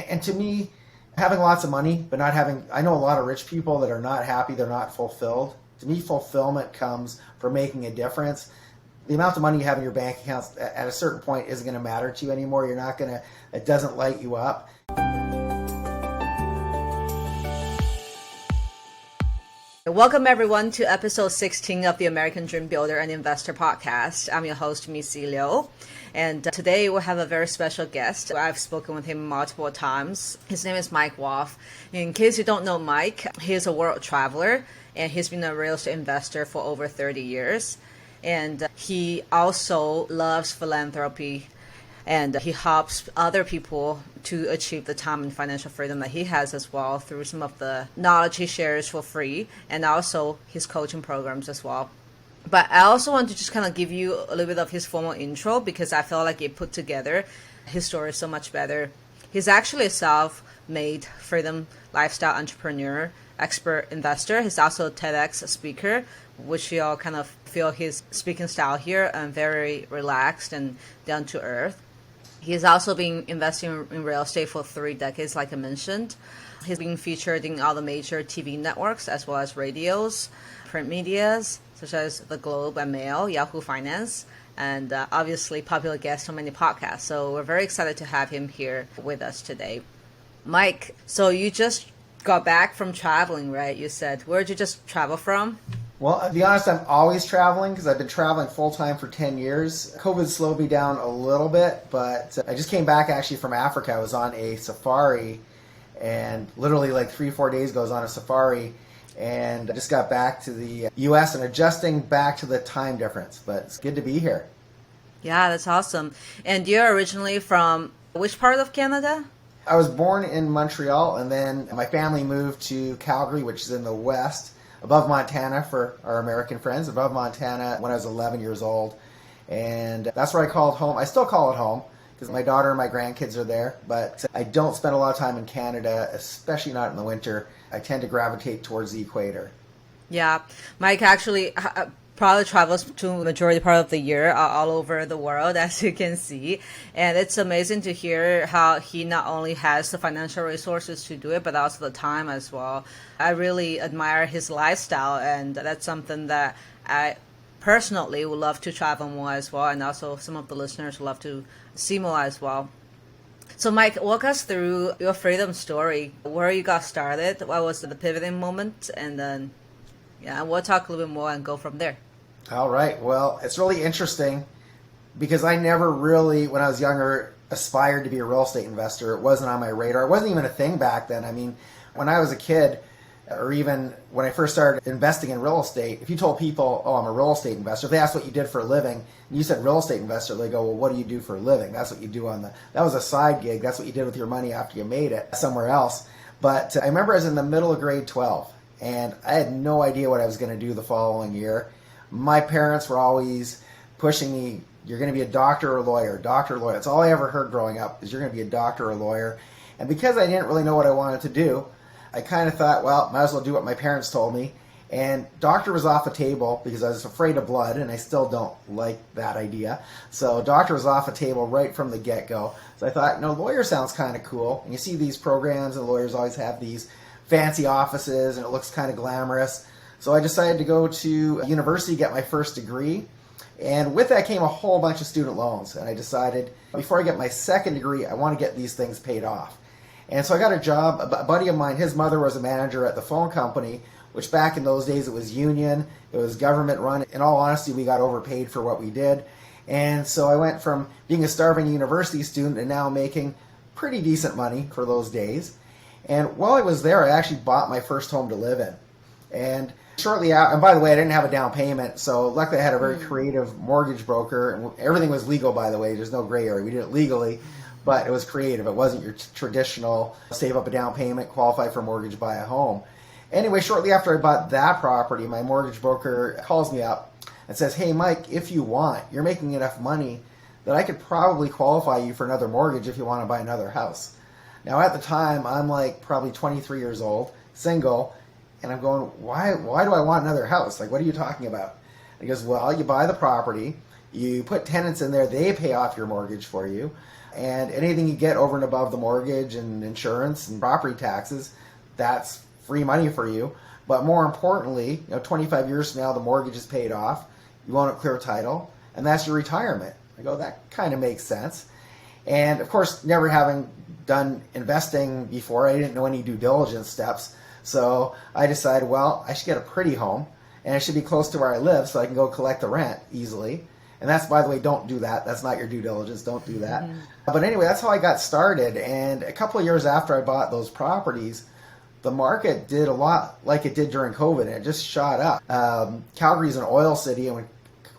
And to me, having lots of money, but not having, I know a lot of rich people that are not happy, they're not fulfilled. To me, fulfillment comes from making a difference. The amount of money you have in your bank accounts at a certain point isn't going to matter to you anymore. You're not going to, it doesn't light you up. Welcome everyone to episode 16 of the American Dream Builder and Investor podcast. I'm your host, Missy Liu. And today we have a very special guest. I've spoken with him multiple times. His name is Mike Wolf. In case you don't know Mike, he's a world traveler and he's been a real estate investor for over 30 years. And he also loves philanthropy, and he helps other people to achieve the time and financial freedom that he has as well through some of the knowledge he shares for free and also his coaching programs as well. But I also want to just kind of give you a little bit of his formal intro because I feel like it put together his story so much better. He's actually a self-made freedom lifestyle entrepreneur, expert investor. He's also a TEDx speaker, which you all kind of feel his speaking style here and very relaxed and down to earth. He's also been investing in real estate for 3 decades, like I mentioned. He's been featured in all the major TV networks as well as radios, print medias, such as The Globe and Mail, Yahoo Finance, and obviously popular guest on many podcasts. So we're very excited to have him here with us today. Mike, so you just got back from traveling, right? You said, where'd you just travel from? Well, to be honest, I'm always traveling because I've been traveling full-time for 10 years. COVID slowed me down a little bit, but I just came back actually from Africa. I was on a safari, and literally like 3-4 days ago I was on a safari, and I just got back to the U.S. and adjusting back to the time difference, but it's good to be here. Yeah, that's awesome. And you're originally from which part of Canada? I was born in Montreal, and then my family moved to Calgary, which is in the west, above Montana for our American friends, above Montana when I was 11 years old. And that's where I called home. I still call it home because my daughter and my grandkids are there, but I don't spend a lot of time in Canada, especially not in the winter. I tend to gravitate towards the equator. Yeah, Mike actually probably travels to the majority part of the year all over the world, as you can see. And it's amazing to hear how he not only has the financial resources to do it, but also the time as well. I really admire his lifestyle, and that's something that I personally would love to travel more as well, and also some of the listeners would love to see more as well. So Mike, walk us through your freedom story, where you got started, what was the pivoting moment, and then we'll talk a little bit more and go from there. All right. Well, it's really interesting because I never really, when I was younger, aspired to be a real estate investor. It wasn't on my radar. It wasn't even a thing back then. I mean, when I was a kid, or even when I first started investing in real estate, if you told people, oh, I'm a real estate investor, if they asked what you did for a living, and you said real estate investor, they go, well, what do you do for a living? That's what you do that was a side gig. That's what you did with your money after you made it somewhere else. But I remember I was in the middle of grade 12, and I had no idea what I was going to do the following year. My parents were always pushing me, you're going to be a doctor or a lawyer, doctor or lawyer. That's all I ever heard growing up, is you're going to be a doctor or a lawyer. And because I didn't really know what I wanted to do, I kind of thought, well, might as well do what my parents told me. And doctor was off the table because I was afraid of blood, and I still don't like that idea. So doctor was off the table right from the get-go. So I thought, no, lawyer sounds kind of cool. And you see these programs, and lawyers always have these fancy offices, and it looks kind of glamorous. So I decided to go to university, get my first degree. And with that came a whole bunch of student loans. And I decided, before I get my second degree, I want to get these things paid off. And so I got a job. A buddy of mine, his mother was a manager at the phone company, which back in those days it was union, it was government run. In all honesty, we got overpaid for what we did. And so I went from being a starving university student and now making pretty decent money for those days. And while I was there, I actually bought my first home to live in. And shortly out, and by the way, I didn't have a down payment, so luckily I had a very creative mortgage broker, and everything was legal, by the way. There's no gray area. We did it legally, but it was creative. It wasn't your traditional save up a down payment, qualify for a mortgage, buy a home. Anyway, shortly after I bought that property, my mortgage broker calls me up and says, hey, Mike, if you want, you're making enough money that I could probably qualify you for another mortgage if you want to buy another house. Now, at the time, I'm like probably 23 years old, single, and I'm going, why do I want another house? Like, what are you talking about? And he goes, well, you buy the property, you put tenants in there, they pay off your mortgage for you, And anything you get over and above the mortgage and insurance and property taxes, that's free money for you. But more importantly, 25 years from now, the mortgage is paid off. You own a clear title, and that's your retirement. I go, that kind of makes sense. And of course, never having done investing before, I didn't know any due diligence steps. So I decided, well, I should get a pretty home, and it should be close to where I live so I can go collect the rent easily. And that's, by the way, don't do that. That's not your due diligence. Don't do that. Mm-hmm. But anyway, that's how I got started. And a couple of years after I bought those properties, the market did a lot like it did during COVID, and it just shot up. Calgary's an oil city, and when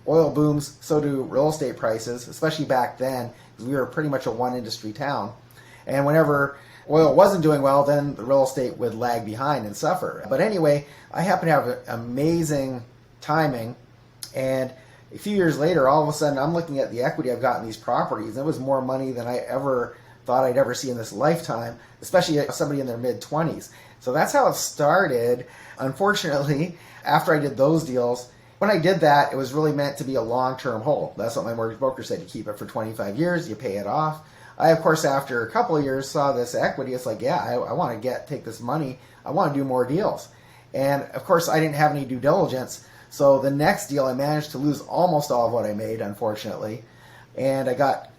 oil booms, so do real estate prices, especially back then, because we were pretty much a one-industry town. And whenever oil wasn't doing well, then the real estate would lag behind and suffer. But anyway, I happen to have amazing timing, and a few years later, all of a sudden, I'm looking at the equity I've got in these properties, and it was more money than I ever thought I'd ever see in this lifetime, especially somebody in their mid-20s. So that's how it started. Unfortunately, after I did those deals, when I did that, it was really meant to be a long-term hold. That's what my mortgage broker said. You keep it for 25 years, you pay it off. I, of course, after a couple of years, saw this equity. It's like, yeah, I want to take this money. I want to do more deals. And, of course, I didn't have any due diligence. So the next deal, I managed to lose almost all of what I made, unfortunately. And I got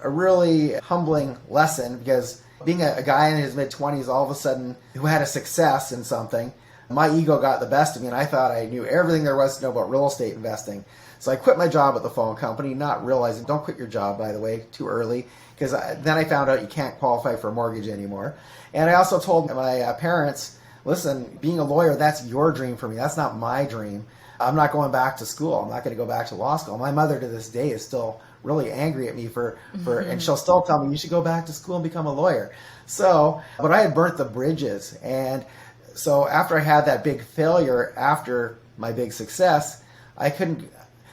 a really humbling lesson, because being a guy in his mid-20s all of a sudden who had a success in something, my ego got the best of me, and I thought I knew everything there was to know about real estate investing. So I quit my job at the phone company, not realizing, don't quit your job, by the way, too early, because then I found out you can't qualify for a mortgage anymore. And I also told my parents, listen, being a lawyer, that's your dream for me. That's not my dream. I'm not going back to school. I'm not going to go back to law school. My mother to this day is still really angry at me for and she'll still tell me, you should go back to school and become a lawyer. So, but I had burnt the bridges. And so after I had that big failure, after my big success, I think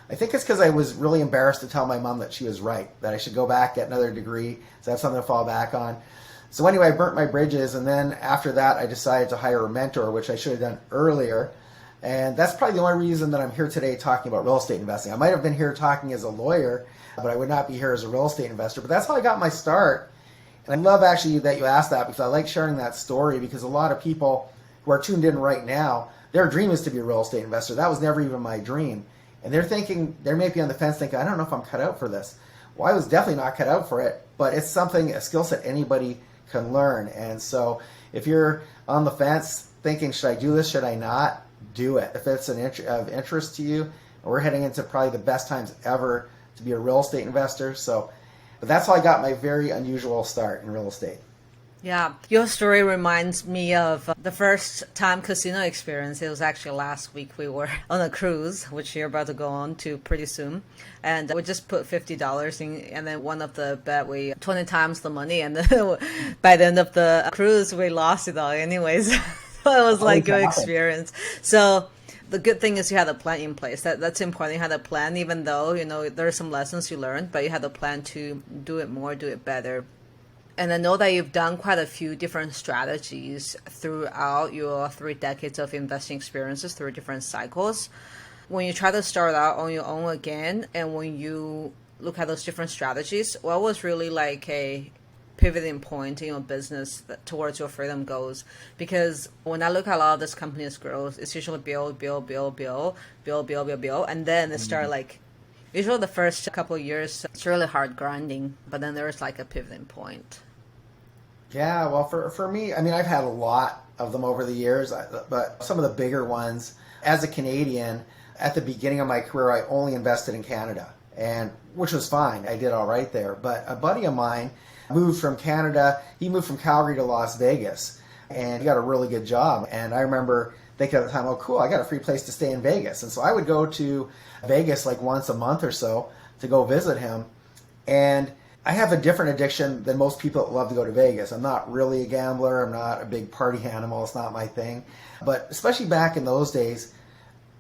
it's because I was really embarrassed to tell my mom that she was right, that I should go back, get another degree, so I have something to fall back on. So anyway, I burnt my bridges. And then after that, I decided to hire a mentor, which I should have done earlier. And that's probably the only reason that I'm here today talking about real estate investing. I might have been here talking as a lawyer, but I would not be here as a real estate investor. But that's how I got my start. And I love actually that you asked that, because I like sharing that story, because a lot of people who are tuned in right now, their dream is to be a real estate investor. That was never even my dream. And they're thinking, they may be on the fence thinking, I don't know if I'm cut out for this. Well, I was definitely not cut out for it, but it's something, a skill set anybody can learn. And so if you're on the fence thinking, should I do this, should I not? Do it. If it's of interest to you, we're heading into probably the best times ever to be a real estate investor. So, but that's how I got my very unusual start in real estate. Yeah, your story reminds me of the first time casino experience. It was actually last week. We were on a cruise, which you're about to go on to pretty soon. And we just put $50 in, and then one of the bet, we 20 times the money. And then by the end of the cruise, we lost it all anyways. So it was like a good experience. So the good thing is you had a plan in place. That's important. You had a plan, even though, there are some lessons you learned, but you had a plan to do it more, do it better. And I know that you've done quite a few different strategies throughout your 3 decades of investing experiences through different cycles. When you try to start out on your own again, and when you look at those different strategies, what was really like a pivoting point in your business towards your freedom goals? Because when I look at a lot of this company's growth, it's usually build, and then it start like, usually the first couple of years, it's really hard grinding, but then there's like a pivoting point. Yeah, well, for me, I mean, I've had a lot of them over the years, but some of the bigger ones, as a Canadian, at the beginning of my career, I only invested in Canada, and which was fine. I did all right there. But a buddy of mine moved from Canada. He moved from Calgary to Las Vegas, and he got a really good job. And I remember thinking at the time, oh, cool, I got a free place to stay in Vegas. And so I would go to Vegas like once a month or so to go visit him. And I have a different addiction than most people that love to go to Vegas. I'm not really a gambler. I'm not a big party animal. It's not my thing. But especially back in those days,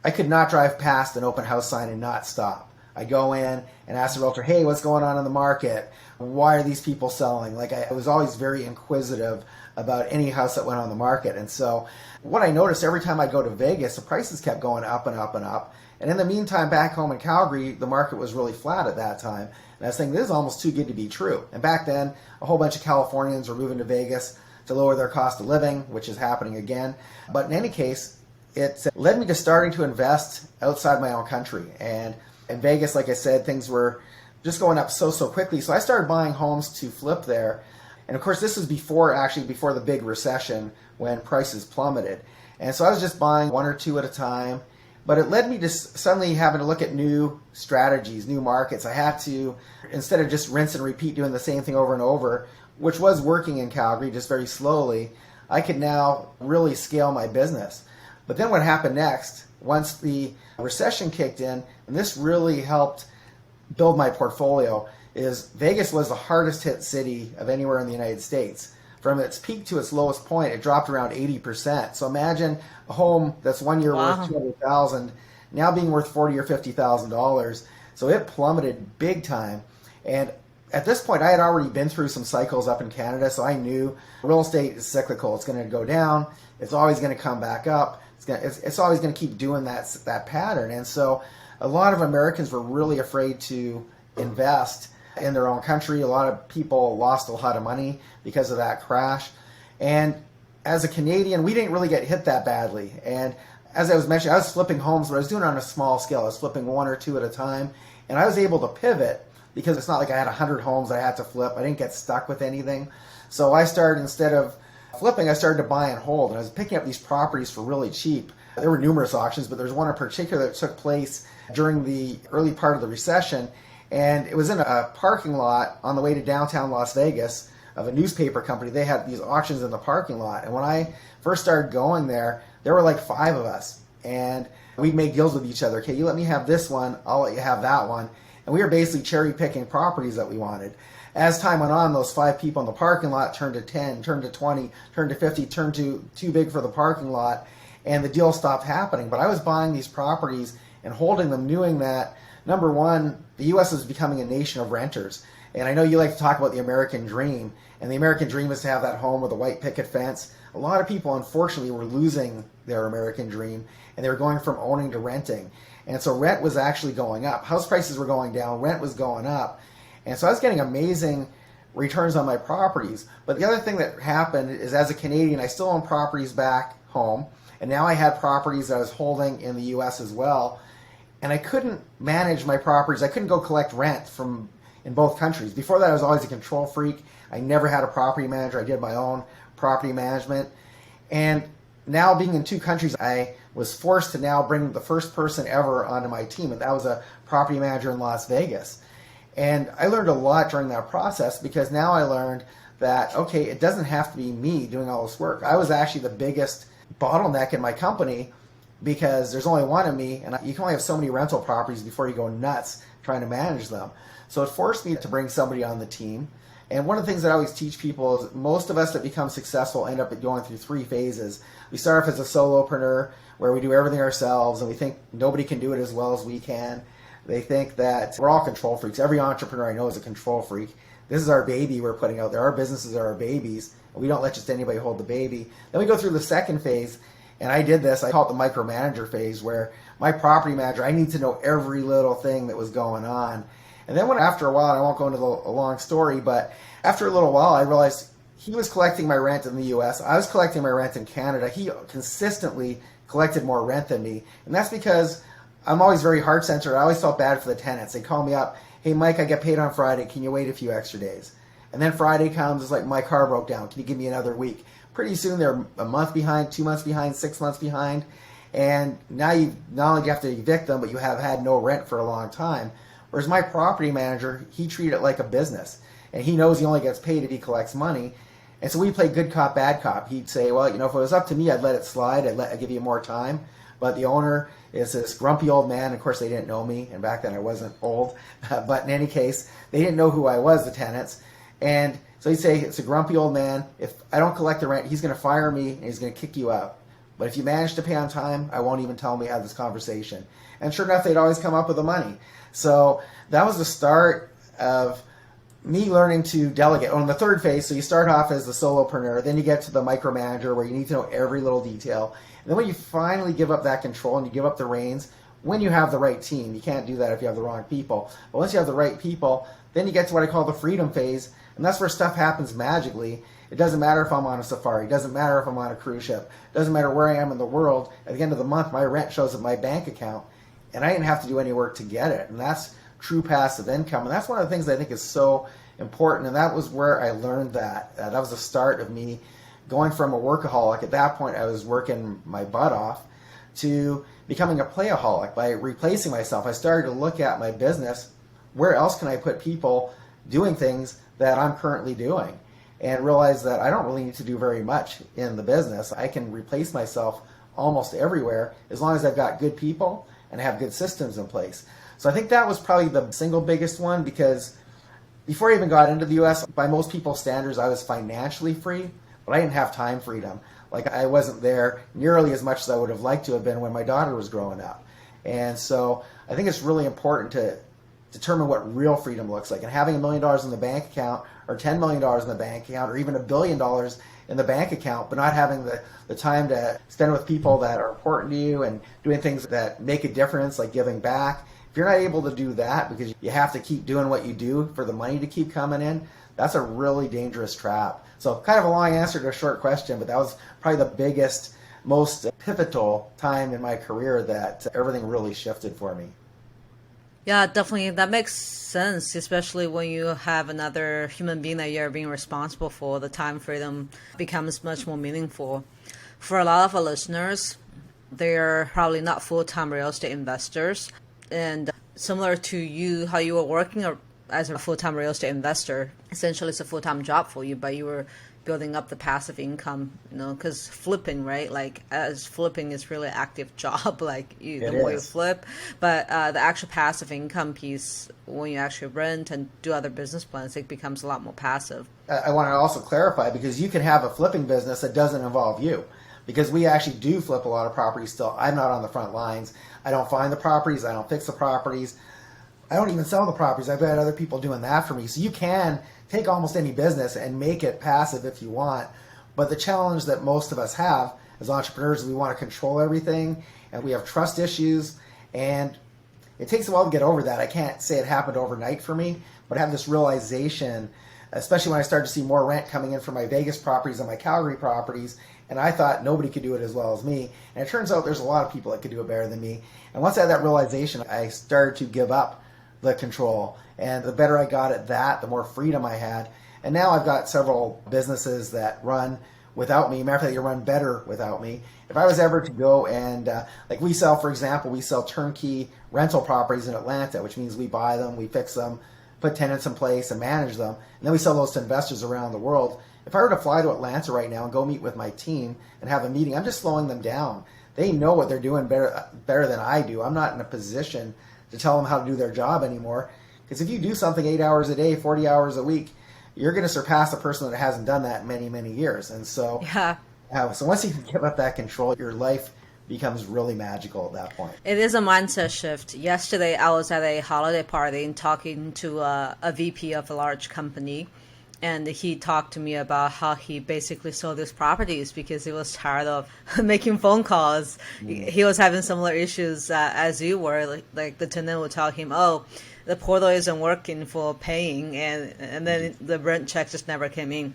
I could not drive past an open house sign and not stop. I go in and ask the realtor, hey, what's going on in the market? Why are these people selling? Like, I was always very inquisitive about any house that went on the market. And so what I noticed every time I go to Vegas, the prices kept going up and up and up. And in the meantime, back home in Calgary, the market was really flat at that time. And I was thinking, this is almost too good to be true. And back then, a whole bunch of Californians were moving to Vegas to lower their cost of living, which is happening again. But in any case, it led me to starting to invest outside my own country. And in Vegas, like I said, things were just going up so quickly. So I started buying homes to flip there. And of course, this was before the big recession when prices plummeted. And so I was just buying one or two at a time. But it led me to suddenly having to look at new strategies, new markets. I had to, instead of just rinse and repeat doing the same thing over and over, which was working in Calgary just very slowly, I could now really scale my business. But then what happened next, once the recession kicked in, and this really helped build my portfolio, is Vegas was the hardest hit city of anywhere in the United States. From its peak to its lowest point, it dropped around 80%. So imagine a home that's 1 year worth $200,000 now being worth $40,000 or $50,000. So it plummeted big time. And at this point, I had already been through some cycles up in Canada, so I knew real estate is cyclical. It's going to go down. It's always going to come back up. It's always going to keep doing that pattern. And so a lot of Americans were really afraid to invest in their own country. A lot of people lost a lot of money because of that crash. And as a Canadian, we didn't really get hit that badly. And as I was mentioning, I was flipping homes, but I was doing it on a small scale. I was flipping one or two at a time. And I was able to pivot because it's not like I had 100 homes I had to flip. I didn't get stuck with anything. So I started, instead of flipping, I started to buy and hold. And I was picking up these properties for really cheap. There were numerous auctions, but there's one in particular that took place during the early part of the recession. And it was in a parking lot on the way to downtown Las Vegas of a newspaper company. They had these auctions in the parking lot. And when I first started going there were like 5 of us. And we'd make deals with each other. Okay, you let me have this one, I'll let you have that one. And we were basically cherry picking properties that we wanted. As time went on, those 5 people in the parking lot turned to 10, turned to 20, turned to 50, turned to too big for the parking lot. And the deal stopped happening. But I was buying these properties and holding them, knowing that, number one, the U.S. is becoming a nation of renters. And I know you like to talk about the American dream. And the American dream is to have that home with a white picket fence. A lot of people, unfortunately, were losing their American dream. And they were going from owning to renting. And so rent was actually going up. House prices were going down. Rent was going up. And so I was getting amazing returns on my properties. But the other thing that happened is, as a Canadian, I still own properties back home. And now I had properties that I was holding in the U.S. as well. And I couldn't manage my properties. I couldn't go collect rent from in both countries. Before that, I was always a control freak. I never had a property manager. I did my own property management. And now, being in 2 countries, I was forced to now bring the first person ever onto my team. And that was a property manager in Las Vegas. And I learned a lot during that process, because now I learned that, okay, it doesn't have to be me doing all this work. I was actually the biggest bottleneck in my company, because there's only one of me, and you can only have so many rental properties before you go nuts trying to manage them. So it forced me to bring somebody on the team. And one of the things that I always teach people is, most of us that become successful end up going through 3 phases. We start off as a solopreneur, where we do everything ourselves, and we think nobody can do it as well as we can. They think that we're all control freaks. Every entrepreneur I know is a control freak. This is our baby we're putting out there. Our businesses are our babies, and we don't let just anybody hold the baby. Then we go through the second phase, and I did this. I call it the micromanager phase, where my property manager, I need to know every little thing that was going on. And then after a while, and I won't go into a long story, but after a little while, I realized he was collecting my rent in the U.S. I was collecting my rent in Canada. He consistently collected more rent than me. And that's because I'm always very heart-centered. I always felt bad for the tenants. They call me up, hey, Mike, I get paid on Friday. Can you wait a few extra days? And then Friday comes, it's like, my car broke down. Can you give me another week? Pretty soon they're a month behind, 2 months behind, 6 months behind. And now you not only have to evict them, but you have had no rent for a long time. Whereas my property manager, he treated it like a business. And he knows he only gets paid if he collects money. And so we play good cop, bad cop. He'd say, well, if it was up to me, I'd let it slide. I'd give you more time. But the owner is this grumpy old man. Of course, they didn't know me. And back then I wasn't old. But in any case, they didn't know who I was, the tenants. And so he'd say, it's a grumpy old man. If I don't collect the rent, he's going to fire me and he's going to kick you out. But if you manage to pay on time, I won't even tell him we had this conversation. And sure enough, they'd always come up with the money. So that was the start of me learning to delegate. On the third phase, so you start off as the solopreneur, then you get to the micromanager, where you need to know every little detail. And then when you finally give up that control and you give up the reins, when you have the right team, you can't do that if you have the wrong people. But once you have the right people, Then you get to what I call the freedom phase, and that's where stuff happens magically. It doesn't matter if I'm on a safari. It doesn't matter if I'm on a cruise ship. It doesn't matter where I am in the world. At the end of the month, my rent shows up in my bank account, and I didn't have to do any work to get it. And that's true passive income. And that's one of the things that I think is so important. And that was where I learned that. That was the start of me going from a workaholic. At that point, I was working my butt off to becoming a playaholic. By replacing myself, I started to look at my business. Where else can I put people doing things that I'm currently doing? And realize that I don't really need to do very much in the business. I can replace myself almost everywhere as long as I've got good people and have good systems in place. So I think that was probably the single biggest one, because before I even got into the US, by most people's standards, I was financially free, but I didn't have time freedom. Like, I wasn't there nearly as much as I would have liked to have been when my daughter was growing up. And so I think it's really important to determine what real freedom looks like. And having $1 million in the bank account, or $10 million in the bank account, or even $1 billion in the bank account, but not having the time to spend with people that are important to you and doing things that make a difference, like giving back. If you're not able to do that because you have to keep doing what you do for the money to keep coming in, that's a really dangerous trap. So kind of a long answer to a short question, but that was probably the biggest, most pivotal time in my career that everything really shifted for me. Yeah, definitely. That makes sense, especially when you have another human being that you're being responsible for. The time freedom becomes much more meaningful. For a lot of our listeners, they're probably not full-time real estate investors. And similar to you, how you were working as a full-time real estate investor, essentially it's a full-time job for you, but you were building up the passive income, because flipping, right? Like, as flipping is really an active job, like the more you flip, but the actual passive income piece, when you actually rent and do other business plans, it becomes a lot more passive. I want to also clarify, because you can have a flipping business that doesn't involve you, because we actually do flip a lot of properties still. I'm not on the front lines. I don't find the properties. I don't fix the properties. I don't even sell the properties. I've got other people doing that for me. So you can take almost any business and make it passive if you want. But the challenge that most of us have as entrepreneurs is we want to control everything, and we have trust issues, and it takes a while to get over that. I can't say it happened overnight for me, but I have this realization, especially when I started to see more rent coming in from my Vegas properties and my Calgary properties, and I thought nobody could do it as well as me. And it turns out there's a lot of people that could do it better than me. And once I had that realization, I started to give up the control. And the better I got at that, the more freedom I had. And now I've got several businesses that run without me. Matter of fact, they run better without me. If I was ever to go and, like we sell, for example, we sell turnkey rental properties in Atlanta, which means we buy them, we fix them, put tenants in place and manage them. And then we sell those to investors around the world. If I were to fly to Atlanta right now and go meet with my team and have a meeting, I'm just slowing them down. They know what they're doing better than I do. I'm not in a position to tell them how to do their job anymore. Because if you do something 8 hours a day, 40 hours a week, you're going to surpass a person that hasn't done that in many, many years. And so, so once you give up that control, your life becomes really magical at that point. It is a mindset shift. Yesterday, I was at a holiday party and talking to a VP of a large company. And he talked to me about how he basically sold his properties because he was tired of making phone calls. He was having similar issues as you were. Like the tenant would tell him, oh, the portal isn't working for paying. And then the rent check just never came in.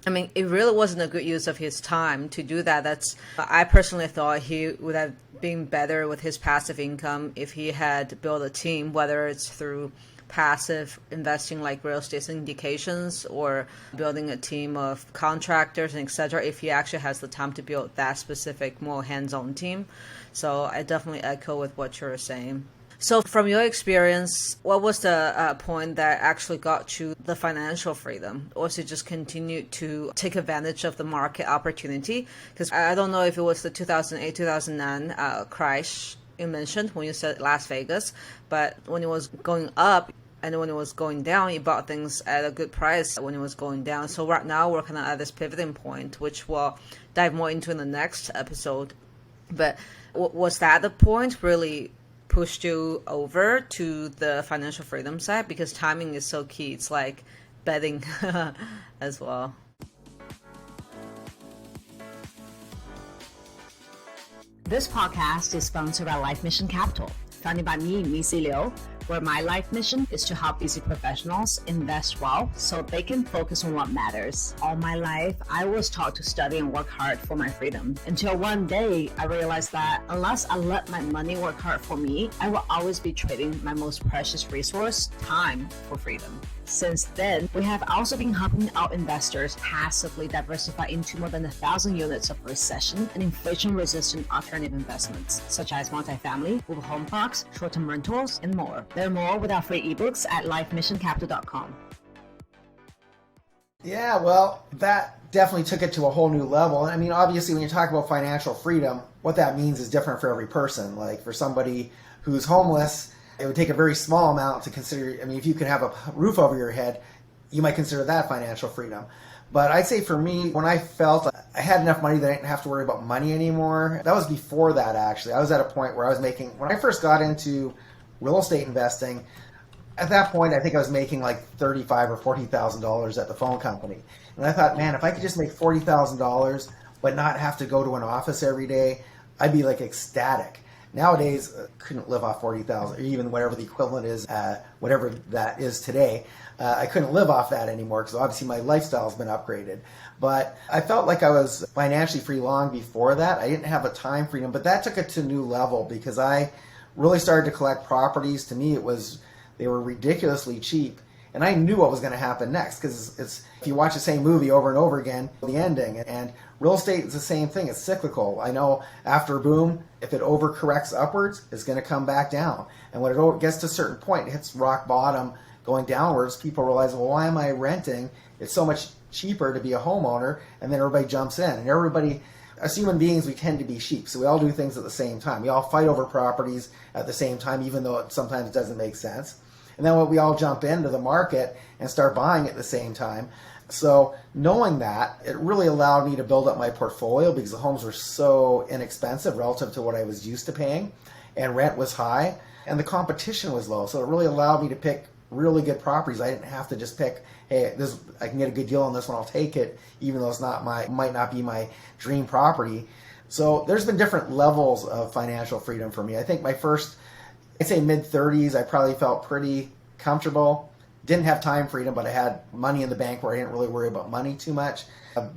I mean, it really wasn't a good use of his time to do that. I personally thought he would have been better with his passive income if he had built a team, whether it's through passive investing like real estate syndications or building a team of contractors and etc., if he actually has the time to build that specific more hands-on team. So I definitely echo with what you're saying. So from your experience, what was the point that actually got you the financial freedom? Or was it just continue to take advantage of the market opportunity? Because I don't know if it was the 2008-2009 crash you mentioned when you said Las Vegas, but when it was going up and when it was going down, you bought things at a good price when it was going down. So right now we're kind of at this pivoting point, which we'll dive more into in the next episode. But was that the point really pushed you over to the financial freedom side? Because timing is so key. It's like betting as well. This podcast is sponsored by Life Mission Capital, founded by me, Missy Liu, where my life mission is to help busy professionals invest well so they can focus on what matters. All my life, I was taught to study and work hard for my freedom. Until one day, I realized that unless I let my money work hard for me, I will always be trading my most precious resource, time, for freedom. Since then, we have also been helping our investors passively diversify into more than 1,000 units of recession and inflation-resistant alternative investments, such as multifamily, mobile home parks, short-term rentals, and more. Learn more with our free ebooks at lifemissioncapital.com. Yeah, well, that definitely took it to a whole new level. I mean, obviously, when you talk about financial freedom, what that means is different for every person. Like for somebody who's homeless, it would take a very small amount to consider. I mean, if you could have a roof over your head, you might consider that financial freedom. But I'd say for me, when I felt I had enough money that I didn't have to worry about money anymore, that was before that, actually. I was at a point where I was making, when I first got into real estate investing, at that point, I think I was making like $35,000 or $40,000 at the phone company. And I thought, man, if I could just make $40,000 but not have to go to an office every day, I'd be like ecstatic. Nowadays, couldn't live off 40,000, or even whatever the equivalent is, whatever that is today. I couldn't live off that anymore because obviously my lifestyle's been upgraded. But I felt like I was financially free long before that. I didn't have a time freedom, but that took it to a new level because I really started to collect properties. To me, they were ridiculously cheap. And I knew what was going to happen next because if you watch the same movie over and over again, the ending. And real estate is the same thing. It's cyclical. I know after a boom, if it overcorrects upwards, it's going to come back down. And when it gets to a certain point, it hits rock bottom going downwards, people realize, well, why am I renting? It's so much cheaper to be a homeowner. And then everybody jumps in. And everybody, as human beings, we tend to be sheep. So we all do things at the same time. We all fight over properties at the same time, even though it sometimes doesn't make sense. And then we all jump into the market and start buying at the same time. So knowing that, it really allowed me to build up my portfolio because the homes were so inexpensive relative to what I was used to paying, and rent was high, and the competition was low. So it really allowed me to pick really good properties. I didn't have to just pick, hey, I can get a good deal on this one, I'll take it, even though might not be my dream property. So there's been different levels of financial freedom for me. I think my first, I'd say mid-30s, I probably felt pretty comfortable. Didn't have time freedom, but I had money in the bank where I didn't really worry about money too much.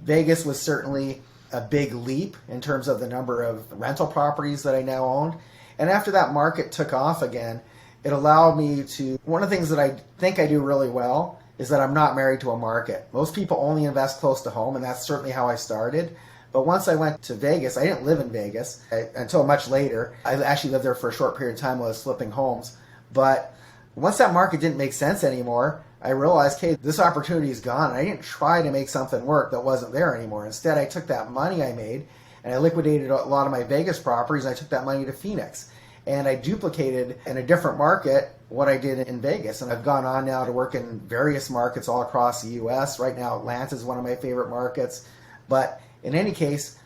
Vegas was certainly a big leap in terms of the number of rental properties that I now owned. And after that market took off again, it allowed me to, one of the things that I think I do really well is that I'm not married to a market. Most people only invest close to home, and that's certainly how I started. But once I went to Vegas, I didn't live in Vegas until much later. I actually lived there for a short period of time while I was flipping homes. But once that market didn't make sense anymore, I realized, okay, this opportunity is gone. I didn't try to make something work that wasn't there anymore. Instead, I took that money I made and I liquidated a lot of my Vegas properties, and I took that money to Phoenix. And I duplicated in a different market what I did in Vegas. And I've gone on now to work in various markets all across the U.S. Right now, Atlanta is one of my favorite markets. But in any case,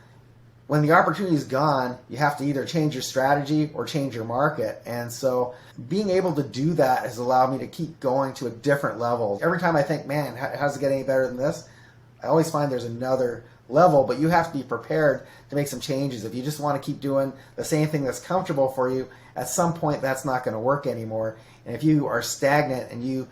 when the opportunity is gone, you have to either change your strategy or change your market. And so being able to do that has allowed me to keep going to a different level. Every time I think, man, how's it get any better than this? I always find there's another level, but you have to be prepared to make some changes. If you just want to keep doing the same thing that's comfortable for you, at some point that's not going to work anymore. And if you are stagnant and you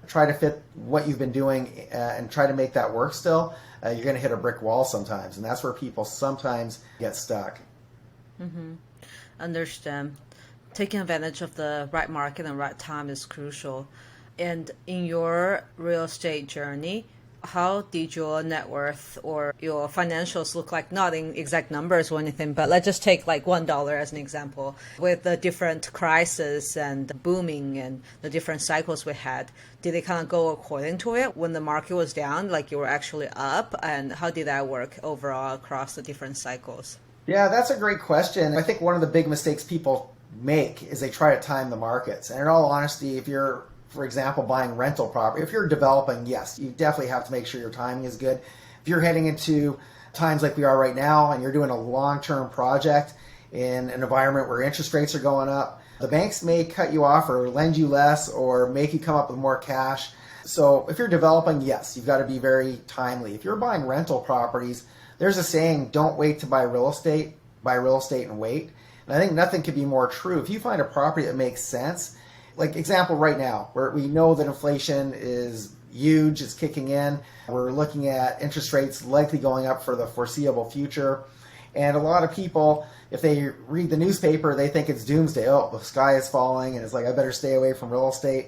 try to fit what you've been doing and try to make that work still, you're going to hit a brick wall sometimes. And that's where people sometimes get stuck. Mm-hmm. Understand. Taking advantage of the right market and right time is crucial. And in your real estate journey, how did your net worth or your financials look like? Not in exact numbers or anything, but let's just take like $1 as an example. With the different crises and booming and the different cycles we had, did they kind of go according to it? When the market was down, like you were actually up, and how did that work overall across the different cycles? Yeah, that's a great question. I think one of the big mistakes people make is they try to time the markets. And in all honesty, if you're, for example, buying rental property, if you're developing, yes, you definitely have to make sure your timing is good. If you're heading into times like we are right now and you're doing a long-term project in an environment where interest rates are going up, the banks may cut you off or lend you less or make you come up with more cash. So if you're developing, yes, you've got to be very timely. If you're buying rental properties, there's a saying, don't wait to buy real estate and wait. And I think nothing could be more true. If you find a property that makes sense, Like example right now, where we know that inflation is huge, it's kicking in. We're looking at interest rates likely going up for the foreseeable future. And a lot of people, if they read the newspaper, they think it's doomsday. Oh, the sky is falling, and it's like, I better stay away from real estate.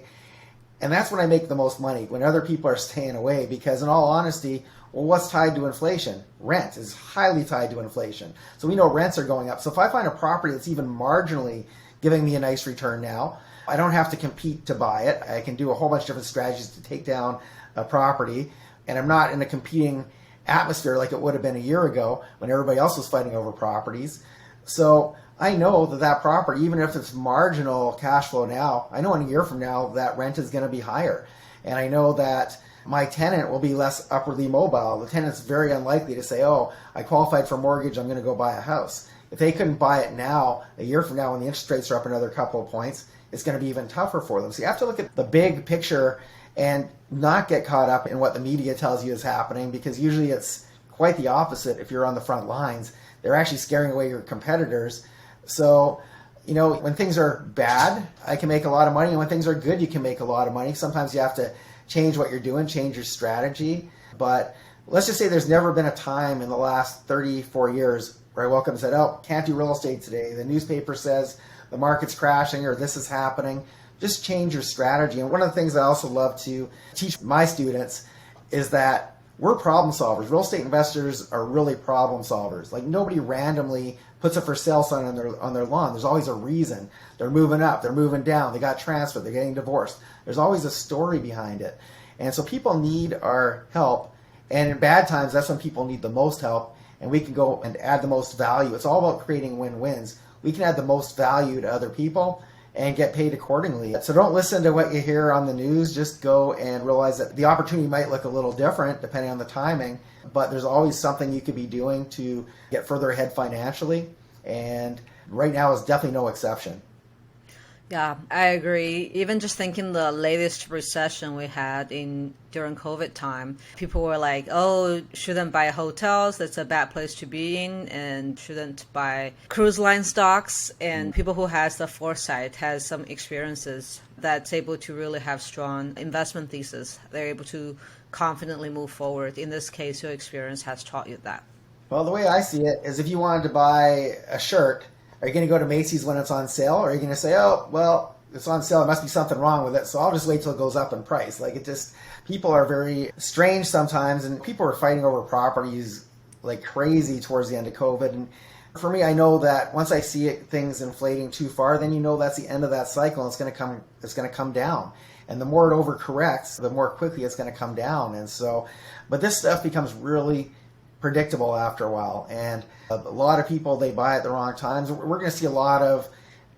And that's when I make the most money, when other people are staying away, because in all honesty, well, what's tied to inflation? Rent is highly tied to inflation. So we know rents are going up. So if I find a property that's even marginally giving me a nice return now, I don't have to compete to buy it. I can do a whole bunch of different strategies to take down a property, and I'm not in a competing atmosphere like it would have been a year ago when everybody else was fighting over properties. So I know that property, even if it's marginal cash flow now, I know in a year from now that rent is going to be higher. And I know that my tenant will be less upwardly mobile. The tenant's very unlikely to say, oh, I qualified for a mortgage, I'm going to go buy a house. If they couldn't buy it now, a year from now when the interest rates are up another couple of points, it's going to be even tougher for them. So you have to look at the big picture and not get caught up in what the media tells you is happening, because usually it's quite the opposite if you're on the front lines. They're actually scaring away your competitors. So, when things are bad, I can make a lot of money. And when things are good, you can make a lot of money. Sometimes you have to change what you're doing, change your strategy. But let's just say there's never been a time in the last 34 years where I woke up and said, oh, can't do real estate today. The newspaper says the market's crashing or this is happening. Just change your strategy. And one of the things I also love to teach my students is that we're problem solvers. Real estate investors are really problem solvers. Like nobody randomly puts a for sale sign on their lawn. There's always a reason. They're moving up, they're moving down, they got transferred, they're getting divorced. There's always a story behind it. And so people need our help. And in bad times, that's when people need the most help. And we can go and add the most value. It's all about creating win-wins. We can add the most value to other people and get paid accordingly. So don't listen to what you hear on the news. Just go and realize that the opportunity might look a little different depending on the timing, but there's always something you could be doing to get further ahead financially. And right now is definitely no exception. Yeah, I agree. Even just thinking the latest recession we had during COVID time, people were like, oh, shouldn't buy hotels. That's a bad place to be in, and shouldn't buy cruise line stocks. And people who has the foresight, has some experiences that's able to really have strong investment thesis. They're able to confidently move forward. In this case, your experience has taught you that. Well, the way I see it is if you wanted to buy a shirt, are you going to go to Macy's when it's on sale? Or are you going to say, oh, well, it's on sale, there must be something wrong with it, so I'll just wait till it goes up in price? People are very strange sometimes, and people are fighting over properties like crazy towards the end of COVID. And for me, I know that once I see things inflating too far, then that's the end of that cycle, and it's going to come down. And the more it overcorrects, the more quickly it's going to come down. And so, but this stuff becomes really predictable after a while, and a lot of people, they buy at the wrong times. We're going to see a lot of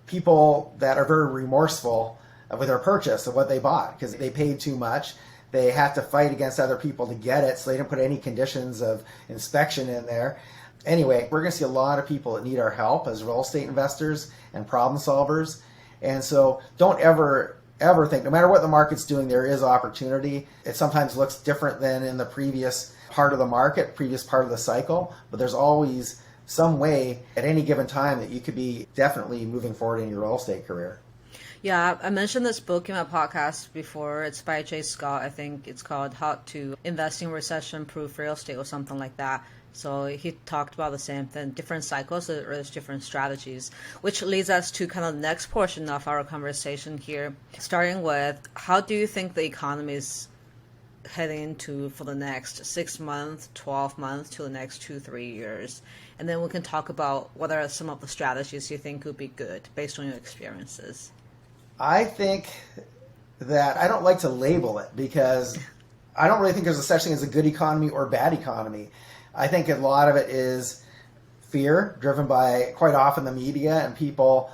people that are very remorseful with their purchase of what they bought because they paid too much. They had to fight against other people to get it, so they didn't put any conditions of inspection in there. Anyway, we're going to see a lot of people that need our help as real estate investors and problem solvers. And so don't ever think, no matter what the market's doing, there is opportunity. It sometimes looks different than in the previous part of the market, previous part of the cycle, but there's always some way at any given time that you could be definitely moving forward in your real estate career. Yeah, I mentioned this book in my podcast before. It's by Jay Scott. I think it's called How to Invest in Recession-Proof Real Estate or something like that. So he talked about the same thing, different cycles, there's different strategies, which leads us to kind of the next portion of our conversation here, starting with how do you think the economy is heading into for the next 6 months, 12 months to the next 2-3 years? And then we can talk about what are some of the strategies you think would be good based on your experiences. I think that I don't like to label it because I don't really think there's a such thing as a good economy or bad economy. I think a lot of it is fear driven by quite often the media and people.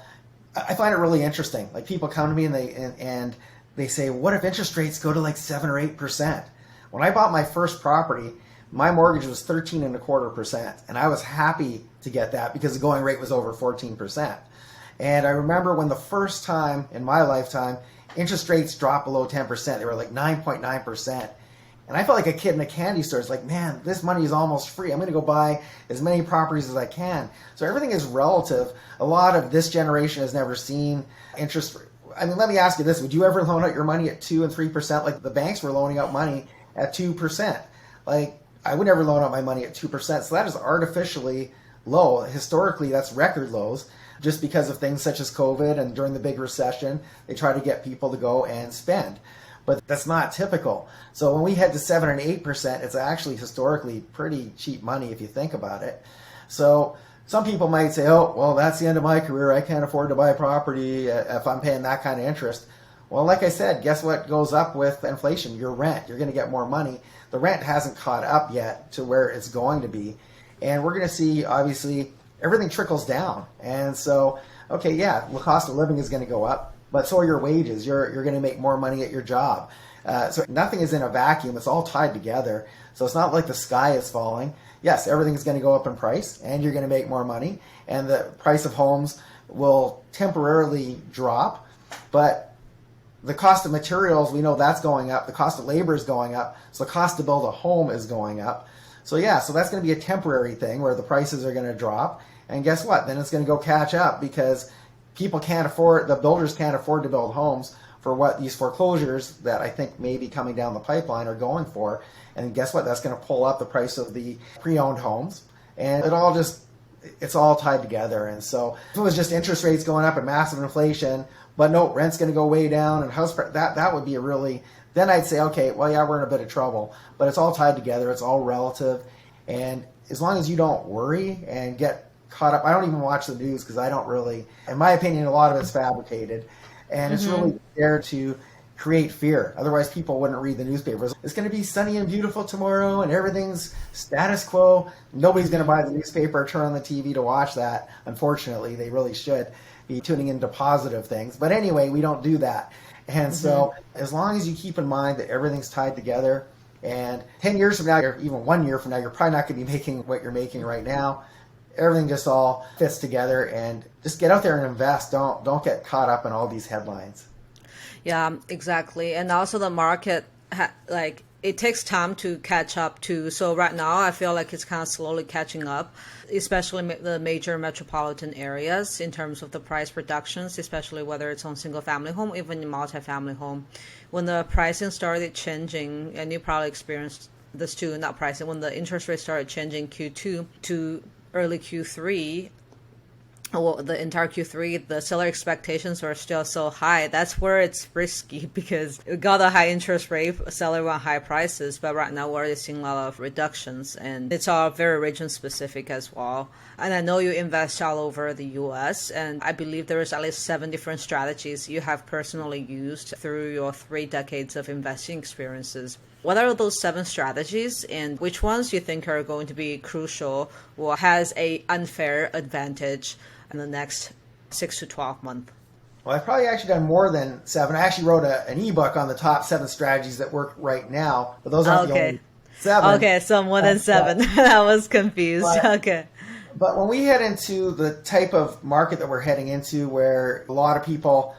I find it really interesting. Like people come to me and they say, what if interest rates go to like 7 or 8%? When I bought my first property, my mortgage was 13.25%. And I was happy to get that because the going rate was over 14%. And I remember when the first time in my lifetime, interest rates dropped below 10%. They were like 9.9%. And I felt like a kid in a candy store. It's like, man, this money is almost free. I'm going to go buy as many properties as I can. So everything is relative. A lot of this generation has never seen interest I mean, let me ask you this. Would you ever loan out your money at 2 and 3%? Like the banks were loaning out money at 2%. Like I would never loan out my money at 2%. So that is artificially low. Historically, that's record lows just because of things such as COVID, and during the big recession, they try to get people to go and spend. But that's not typical. So when we head to 7 and 8%, it's actually historically pretty cheap money if you think about it. So some people might say, oh, well, that's the end of my career. I can't afford to buy a property if I'm paying that kind of interest. Well, like I said, guess what goes up with inflation? Your rent. You're going to get more money. The rent hasn't caught up yet to where it's going to be. And we're going to see, obviously, everything trickles down. And so, okay, yeah, the cost of living is going to go up, but so are your wages. You're going to make more money at your job. So nothing is in a vacuum. It's all tied together. So it's not like the sky is falling. Yes, everything's going to go up in price, and you're going to make more money, and the price of homes will temporarily drop, but the cost of materials, we know that's going up. The cost of labor is going up, so the cost to build a home is going up. So yeah, so that's going to be a temporary thing where the prices are going to drop, and guess what? Then it's going to go catch up because people can't afford, the builders can't afford to build homes for what these foreclosures that I think may be coming down the pipeline are going for. And guess what? That's going to pull up the price of the pre-owned homes. And it's all tied together. And so if it was just interest rates going up and massive inflation, but no, rent's going to go way down and house price, that would be a really, then I'd say, okay, well, yeah, we're in a bit of trouble. But it's all tied together. It's all relative. And as long as you don't worry and get caught up, I don't even watch the news because I don't really, in my opinion, a lot of it's fabricated. And it's really there to create fear. Otherwise, people wouldn't read the newspapers. It's going to be sunny and beautiful tomorrow and everything's status quo. Nobody's going to buy the newspaper or turn on the TV to watch that. Unfortunately, they really should be tuning into positive things. But anyway, we don't do that. And so as long as you keep in mind that everything's tied together, and 10 years from now, or even 1 year from now, you're probably not going to be making what you're making right now. Everything just all fits together, and just get out there and invest. Don't get caught up in all these headlines. Yeah, exactly. And also the market, it takes time to catch up too. So right now, I feel like it's kind of slowly catching up, especially the major metropolitan areas in terms of the price reductions, especially whether it's on single family home, even in multifamily home. When the pricing started changing, and you probably experienced this too, not pricing, when the interest rate started changing Q2 to early Q3, well, the entire Q3, the seller expectations are still so high. That's where it's risky because we got a high interest rate, seller want high prices, but right now we're already seeing a lot of reductions, and it's all very region specific as well. And I know you invest all over the US, and I believe there is at least 7 different strategies you have personally used through your 3 decades of investing experiences. What are those 7 strategies, and which ones you think are going to be crucial or has a unfair advantage in the next 6 to 12 months? Well, I've probably actually done more than 7. I actually wrote an ebook on the top 7 strategies that work right now, but those aren't the only 7. Okay, so more than 7. I was confused. Okay. But when we head into the type of market that we're heading into, where a lot of people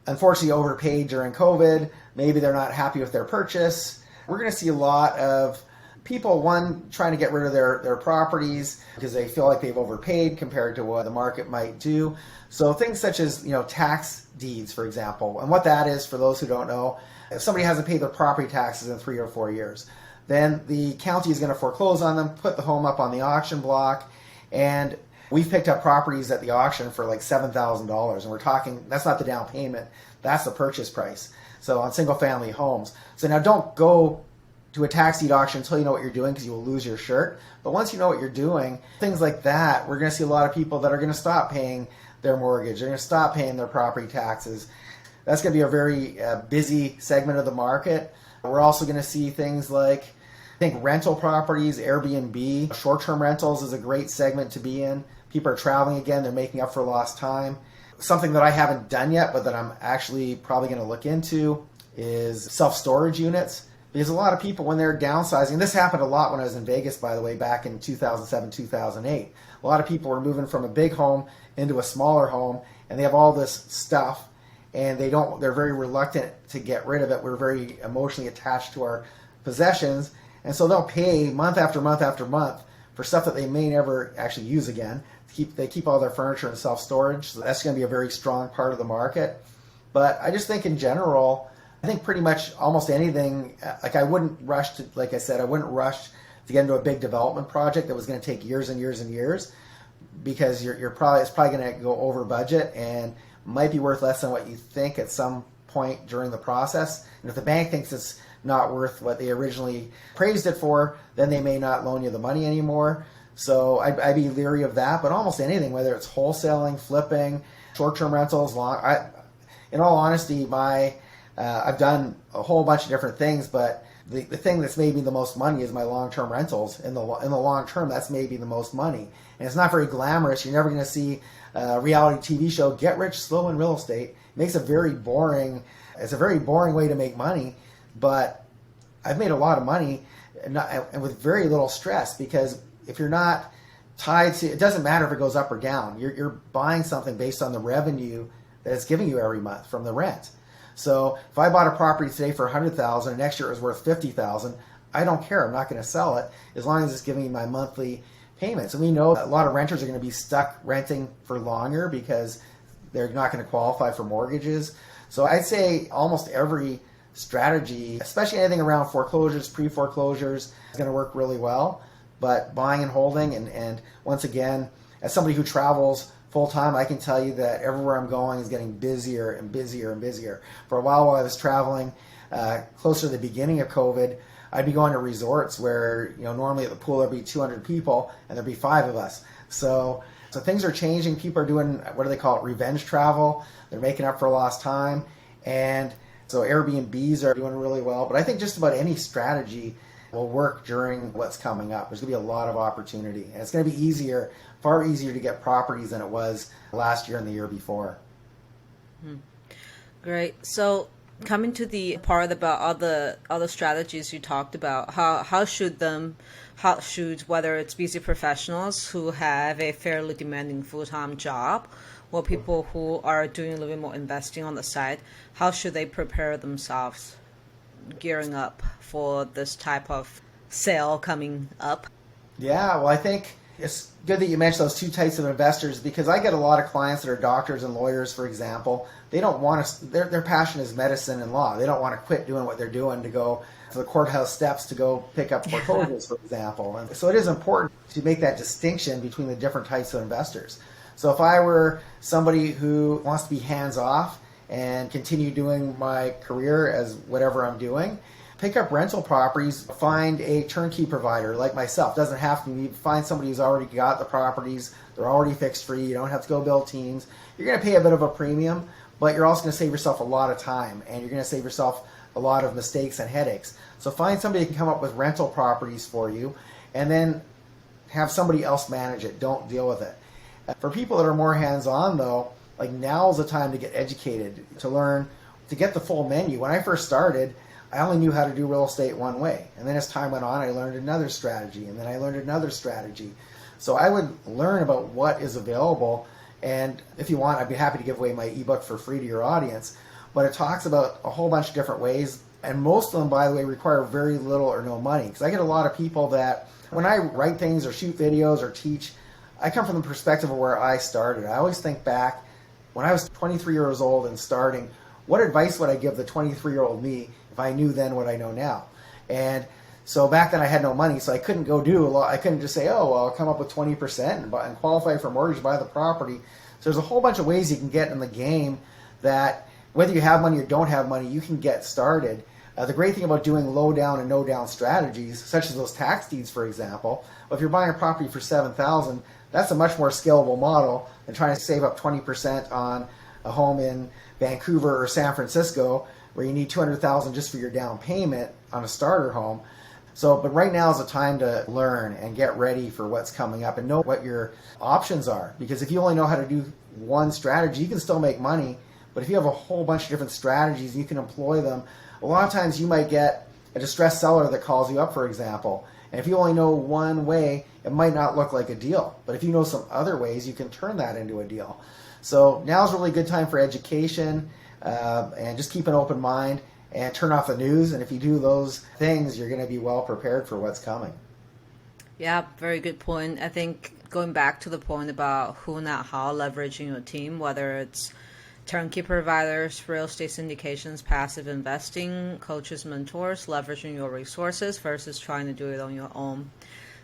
unfortunately overpaid during COVID, maybe they're not happy with their purchase, we're going to see a lot of people, one, trying to get rid of their properties because they feel like they've overpaid compared to what the market might do. So things such as, tax deeds, for example. And what that is, for those who don't know, if somebody hasn't paid their property taxes in 3 or 4 years, then the county is going to foreclose on them, put the home up on the auction block, and we've picked up properties at the auction for like $7,000. And we're talking, that's not the down payment, that's the purchase price. So on single family homes. So now don't go to a tax deed auction until you know what you're doing, because you will lose your shirt. But once you know what you're doing, things like that, we're going to see a lot of people that are going to stop paying their mortgage. They're going to stop paying their property taxes. That's going to be a very busy segment of the market. We're also going to see things like, I think, rental properties, Airbnb. Short-term rentals is a great segment to be in. People are traveling again. They're making up for lost time. Something that I haven't done yet, but that I'm actually probably going to look into, is self-storage units. Because a lot of people, when they're downsizing, this happened a lot when I was in Vegas, by the way, back in 2007, 2008. A lot of people were moving from a big home into a smaller home, and they have all this stuff, and they're very reluctant to get rid of it. We're very emotionally attached to our possessions, and so they'll pay month after month after month for stuff that they may never actually use again. They keep all their furniture in self-storage, so that's going to be a very strong part of the market. But I just think in general, I think pretty much almost anything, like I wouldn't rush to, like I said, I wouldn't rush to get into a big development project that was going to take years and years and years, because it's probably going to go over budget and might be worth less than what you think at some point during the process. And if the bank thinks it's not worth what they originally praised it for, then they may not loan you the money anymore. So I'd be leery of that. But almost anything, whether it's wholesaling, flipping, short-term rentals, in all honesty, I've done a whole bunch of different things, but the thing that's made me the most money is my long-term rentals. In the long term, that's made me the most money. And it's not very glamorous. You're never going to see a reality TV show, Get Rich Slow in Real Estate. It makes it's a very boring way to make money, but I've made a lot of money and with very little stress, because if you're not tied to, it doesn't matter if it goes up or down. You're buying something based on the revenue that it's giving you every month from the rent. So if I bought a property today for $100,000 and next year it was worth $50,000, I don't care. I'm not going to sell it as long as it's giving me my monthly payments. And we know a lot of renters are going to be stuck renting for longer because they're not going to qualify for mortgages. So I'd say almost every strategy, especially anything around foreclosures, pre-foreclosures, is going to work really well. But buying and holding, and once again, as somebody who travels full-time, I can tell you that everywhere I'm going is getting busier and busier and busier. For a while I was traveling, closer to the beginning of COVID, I'd be going to resorts where, normally at the pool there'd be 200 people and there'd be 5 of us. So things are changing. People are doing, what do they call it, revenge travel. They're making up for lost time. And so Airbnbs are doing really well. But I think just about any strategy will work during what's coming up. There's going to be a lot of opportunity. And it's going to be far easier to get properties than it was last year and the year before. Great. So coming to the part about other strategies you talked about, how should whether it's busy professionals who have a fairly demanding full-time job or people who are doing a little bit more investing on the side, how should they prepare themselves gearing up for this type of sale coming up? Yeah, well, I think it's good that you mentioned those two types of investors, because I get a lot of clients that are doctors and lawyers, for example. They don't want to, their passion is medicine and law. They don't want to quit doing what they're doing to go to the courthouse steps to go pick up foreclosures, for example. And so it is important to make that distinction between the different types of investors. So if I were somebody who wants to be hands-off and continue doing my career as whatever I'm doing, pick up rental properties, find a turnkey provider like myself. Doesn't have to be, find somebody who's already got the properties, they're already fixed for you, you don't have to go build teams. You're going to pay a bit of a premium, but you're also going to save yourself a lot of time, and you're going to save yourself a lot of mistakes and headaches. So find somebody who can come up with rental properties for you, and then have somebody else manage it. Don't deal with it. For people that are more hands-on, though, like now's the time to get educated, to learn, to get the full menu. When I first started, I only knew how to do real estate one way. And then as time went on, I learned another strategy, and then I learned another strategy. So I would learn about what is available, and if you want, I'd be happy to give away my ebook for free to your audience. But it talks about a whole bunch of different ways, and most of them, by the way, require very little or no money. Because I get a lot of people that, when I write things or shoot videos or teach, I come from the perspective of where I started. I always think back, when I was 23 years old and starting, what advice would I give the 23-year-old me if I knew then what I know now? And so back then I had no money, so I couldn't go do a lot. I couldn't just say, oh, well, I'll come up with 20% and qualify for mortgage, buy the property. So there's a whole bunch of ways you can get in the game that whether you have money or don't have money, you can get started. The great thing about doing low down and no down strategies, such as those tax deeds, for example, if you're buying a property for $7,000, that's a much more scalable model than trying to save up 20% on a home in Vancouver or San Francisco, where you need $200,000 just for your down payment on a starter home. So, but right now is the time to learn and get ready for what's coming up and know what your options are. Because if you only know how to do one strategy, you can still make money. But if you have a whole bunch of different strategies, you can employ them. A lot of times you might get a distressed seller that calls you up, for example. And if you only know one way, it might not look like a deal. But if you know some other ways, you can turn that into a deal. So now's a really good time for education, and just keep an open mind and turn off the news. And if you do those things, you're going to be well prepared for what's coming. Yeah, very good point. I think going back to the point about who, not how, leveraging your team, whether it's turnkey providers, real estate syndications, passive investing, coaches, mentors, leveraging your resources versus trying to do it on your own.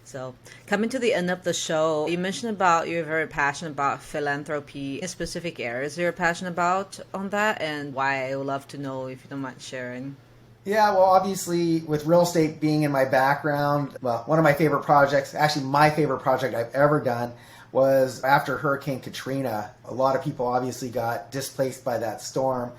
So coming to the end of the show, you mentioned about you're very passionate about philanthropy. In specific areas you're passionate about on that, and why I would love to know if you don't mind sharing. Yeah, well, obviously, with real estate being in my background, well, one of my favorite projects, actually my favorite project I've ever done, was after Hurricane Katrina. A lot of people obviously got displaced by that storm.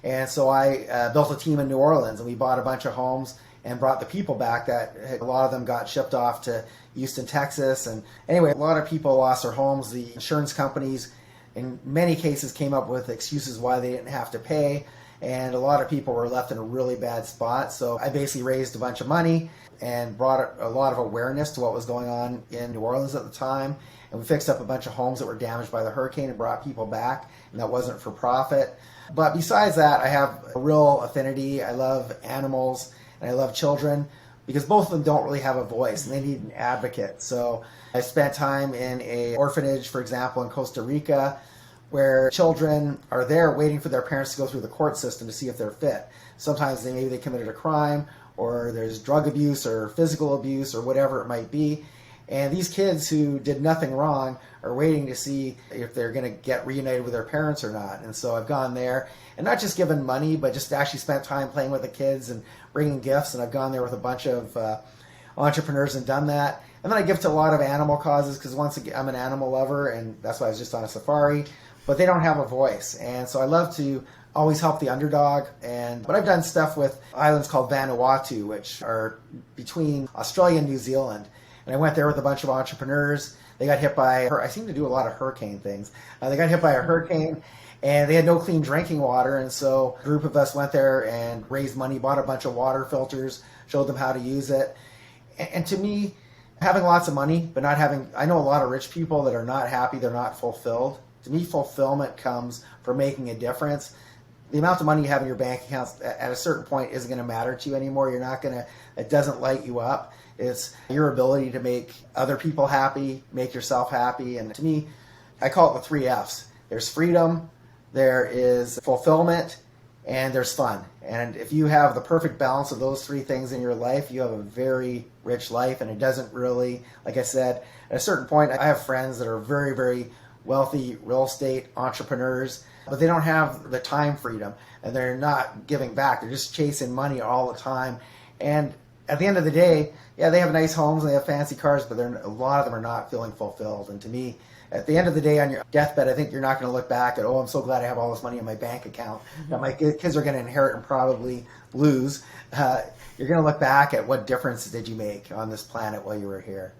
And so I built a team in New Orleans, and we bought a bunch of homes and brought the people back. That a lot of them got shipped off to Houston, Texas. And anyway, a lot of people lost their homes. The insurance companies, in many cases, came up with excuses why they didn't have to pay. And a lot of people were left in a really bad spot. So I basically raised a bunch of money and brought a lot of awareness to what was going on in New Orleans at the time. And we fixed up a bunch of homes that were damaged by the hurricane and brought people back. And that wasn't for profit. But besides that, I have a real affinity. I love animals and I love children, because both of them don't really have a voice and they need an advocate. So I spent time in an orphanage, for example, in Costa Rica, where children are there waiting for their parents to go through the court system to see if they're fit. Sometimes maybe they committed a crime, or there's drug abuse or physical abuse or whatever it might be. And these kids who did nothing wrong are waiting to see if they're going to get reunited with their parents or not. And so I've gone there and not just given money, but just actually spent time playing with the kids and bringing gifts. And I've gone there with a bunch of entrepreneurs and done that. And then I give to a lot of animal causes, because once again, I'm an animal lover, and that's why I was just on a safari. But they don't have a voice. And so I love to always help the underdog. But I've done stuff with islands called Vanuatu, which are between Australia and New Zealand. And I went there with a bunch of entrepreneurs. They got hit by, I seem to do a lot of hurricane things. They got hit by a hurricane and they had no clean drinking water. And so a group of us went there and raised money, bought a bunch of water filters, showed them how to use it. And to me, having lots of money, but not having, I know a lot of rich people that are not happy, they're not fulfilled. To me, fulfillment comes from making a difference. The amount of money you have in your bank accounts at a certain point isn't going to matter to you anymore. You're not going to, it doesn't light you up. It's your ability to make other people happy, make yourself happy. And to me, I call it the 3 F's. There's freedom, there is fulfillment, and there's fun. And if you have the perfect balance of those 3 things in your life, you have a very rich life. And it doesn't really, like I said, at a certain point, I have friends that are very, very wealthy real estate entrepreneurs, but they don't have the time freedom and they're not giving back. They're just chasing money all the time. And at the end of the day, yeah, they have nice homes and they have fancy cars, but a lot of them are not feeling fulfilled. And to me, at the end of the day, on your deathbed, I think you're not going to look back at, oh, I'm so glad I have all this money in my bank account that my kids are going to inherit and probably lose. You're going to look back at what difference did you make on this planet while you were here.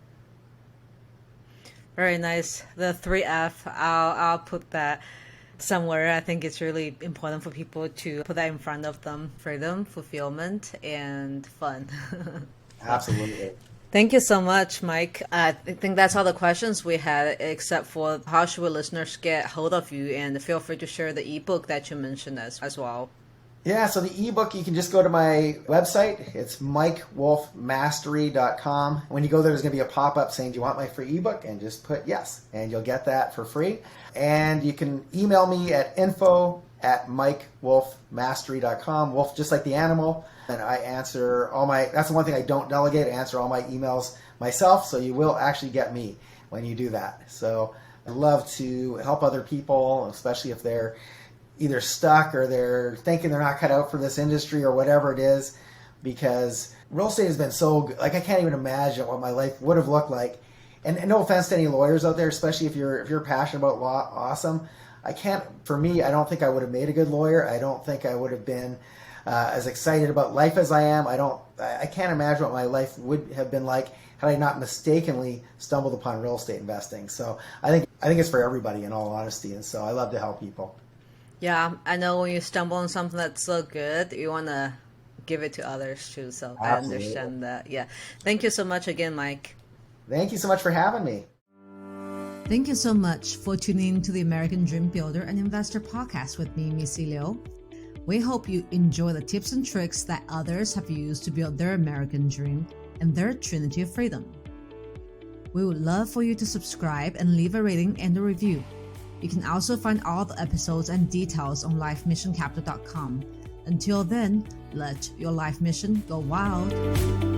Very nice. The 3F, I'll put that somewhere. I think it's really important for people to put that in front of them: freedom, fulfillment, and fun. Absolutely. Thank you so much, Mike. I think that's all the questions we had, except for how should we listeners get hold of you, and feel free to share the ebook that you mentioned as well. Yeah, so the ebook, you can just go to my website. It's mikewolfmastery.com. When you go there, there's going to be a pop-up saying, do you want my free ebook? And just put yes, and you'll get that for free. And you can email me at info@mikewolfmastery.com. Wolf, just like the animal. And I answer that's the one thing I don't delegate. I answer all my emails myself, so you will actually get me when you do that. So I love to help other people, especially if they're either stuck or they're thinking they're not cut out for this industry or whatever it is, because real estate has been so good. Like, I can't even imagine what my life would have looked like. And no offense to any lawyers out there, especially if you're passionate about law, awesome. For me, I don't think I would have made a good lawyer. I don't think I would have been as excited about life as I am. I can't imagine what my life would have been like had I not mistakenly stumbled upon real estate investing. So I think it's for everybody, in all honesty. And so I love to help people. Yeah, I know when you stumble on something that's so good, you want to give it to others too. So absolutely. I understand that. Yeah. Thank you so much again, Mike. Thank you so much for having me. Thank you so much for tuning in to the American Dream Builder and Investor podcast with me, Missy Liu. We hope you enjoy the tips and tricks that others have used to build their American dream and their trinity of freedom. We would love for you to subscribe and leave a rating and a review. You can also find all the episodes and details on lifemissioncapital.com. Until then, let your life mission go wild.